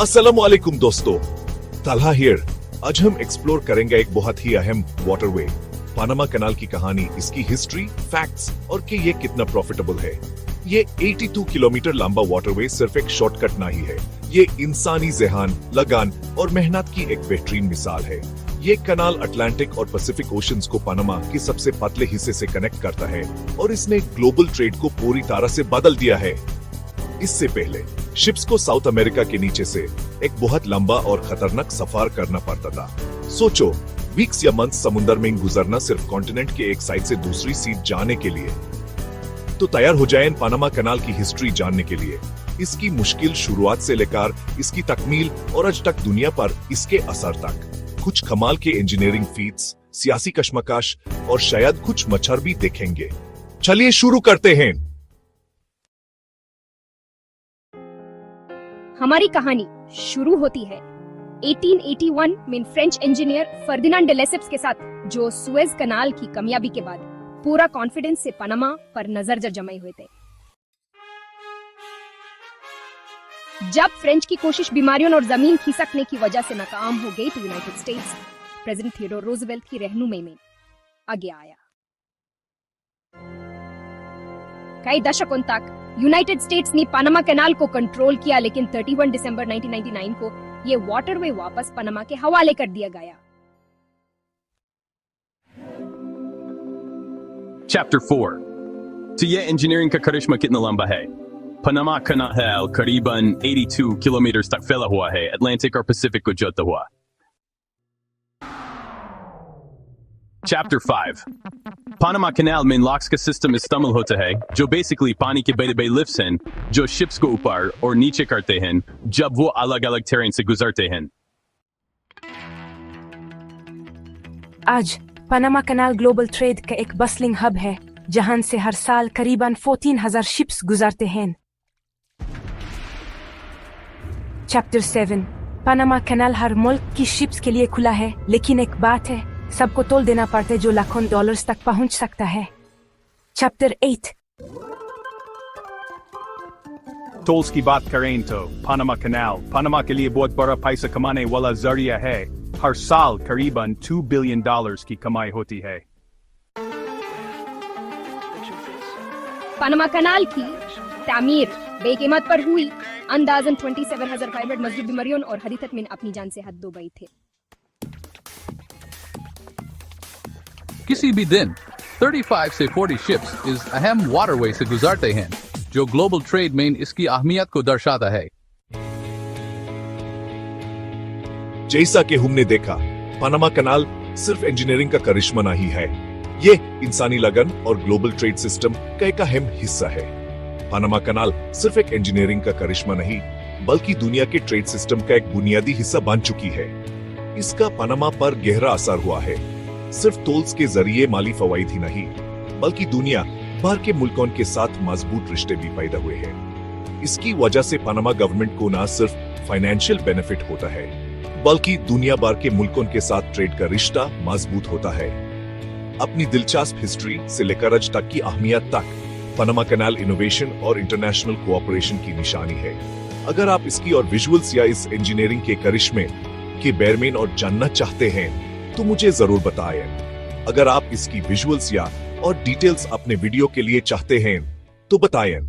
अस्सलामुअलैकुम दोस्तों, तलहा हियर। आज हम एक्सप्लोर करेंगे एक बहुत ही अहम वाटरवे, पनामा कनाल की कहानी, इसकी हिस्ट्री, फैक्ट्स और कि ये कितना प्रॉफिटेबल है। ये 82 किलोमीटर लंबा वाटरवे सिर्फ एक शॉर्टकट नहीं है, ये इंसानी ज़हान, लगान और मेहनत की एक बेहतरीन मिसाल है। ये कनाल अटलांटिक और पैसिफिक ओशंस को पनामा के सबसे पतले हिस्से से कनेक्ट करता है और इसने ग्लोबल ट्रेड को पूरी तरह से बदल दिया है। इससे पहले शिप्स को साउथ अमेरिका के नीचे से एक बहुत लंबा और खतरनाक सफर करना पड़ता था। सोचो, वीक्स या मंथ समुद्र में गुजरना सिर्फ कॉन्टिनेंट के एक साइड से दूसरी साइड जाने के लिए। तो तैयार हो जाएं पनामा कनाल की हिस्ट्री जानने के लिए, इसकी मुश्किल शुरुआत से लेकर इसकी तकमील और आज तक दुनिया पर इसके असर तक। कुछ कमाल के इंजीनियरिंग फीट्स, सियासी कश्मकश और शायद कुछ मच्छर भी देखेंगे। चलिए शुरू करते हैं। हमारी कहानी शुरू होती है 1881 में French engineer Ferdinand day Lesseps के साथ, जो सुएज कनाल की कामयाबी के बाद पूरा कॉन्फिडेंस से पनामा पर नजर जमाए हुए थे। जब फ्रेंच की कोशिश बीमारियों और जमीन खिसकने की वजह से नाकाम हो गई तो United states president Theodore Roosevelt की रहनुमाई में आगे आया। कई दशकों तक यूनाइटेड स्टेट्स ने पनामा कैनाल को कंट्रोल किया, लेकिन 31 दिसंबर 1999 को ये वाटरवे वापस पनामा के हवाले कर दिया गया। चैप्टर 4। तो ये इंजीनियरिंग का करिश्मा कितना लंबा है? पनामा कनाल करीबन 82 किलोमीटर तक फैला हुआ है, अटलांटिक और पैसिफिक को जोड़ता हुआ। चैप्टर 5। पनामा कनाल में लॉक्स का सिस्टम इस्तेमाल होता है, जो बेसिकली पानी के बड़े बड़े लिफ्ट्स हैं जो शिप्स को ऊपर और नीचे करते हैं जब वो अलग अलग टेरेन से गुजरते हैं। आज पनामा कनाल ग्लोबल ट्रेड का एक बस्लिंग हब है, जहां से हर साल करीबन 14,000 शिप्स गुजरते हैं। चैप्टर 7। पनामा कनाल हर मुल्क की शिप्स के लिए खुला है, लेकिन एक बात है, सबको तोल देना पड़ता है जो लाखों डॉलर्स तक पहुंच सकता है। चैप्टर 8। टोल्स की बात करें तो पनामा कनाल पनामा के लिए बहुत बड़ा पैसा कमाने वाला जरिया है। हर साल करीबन $2 बिलियन की कमाई होती है। पनामा कनाल की तामीर बेकीमत पर हुई। अंदाजन 27,500 मजदूर बीमारियों और हदीकत में अपनी जान से हद दो गई थे। किसी भी दिन 35 से 40 शिप्स इस अहम वाटरवे से गुजरते हैं, जो ग्लोबल ट्रेड में इसकी अहमियत को दर्शाता है। जैसा कि हमने देखा, पनामा कनाल सिर्फ इंजीनियरिंग का करिश्मा नहीं है, ये इंसानी लगन और ग्लोबल ट्रेड सिस्टम का एक अहम हिस्सा है। पनामा कनाल सिर्फ एक इंजीनियरिंग का करिश्मा नहीं, बल्कि दुनिया के ट्रेड सिस्टम का एक बुनियादी हिस्सा बन चुकी है। इसका पनामा पर गहरा असर हुआ है। सिर्फ टोल्स के जरिए माली फवाइद ही नहीं, बल्कि दुनिया भर के मुल्कों के साथ मजबूत रिश्ते भी पैदा हुए हैं। इसकी वजह से पनामा गवर्नमेंट को न सिर्फ फाइनेंशियल बेनिफिट होता है, बल्कि दुनिया भर के मुल्कों के साथ ट्रेड का रिश्ता मजबूत होता है। अपनी दिलचस्प हिस्ट्री से लेकर आज तक की अहमियत तक, पनामा कनाल इनोवेशन और इंटरनेशनल कोऑपरेशन की निशानी है। अगर आप इसकी और विजुअल्स या इस इंजीनियरिंग के करिश्मे के बेरमेन और जानना चाहते हैं तो मुझे जरूर बताएं। अगर आप इसकी विजुअल्स या और डिटेल्स अपने वीडियो के लिए चाहते हैं तो बताएं।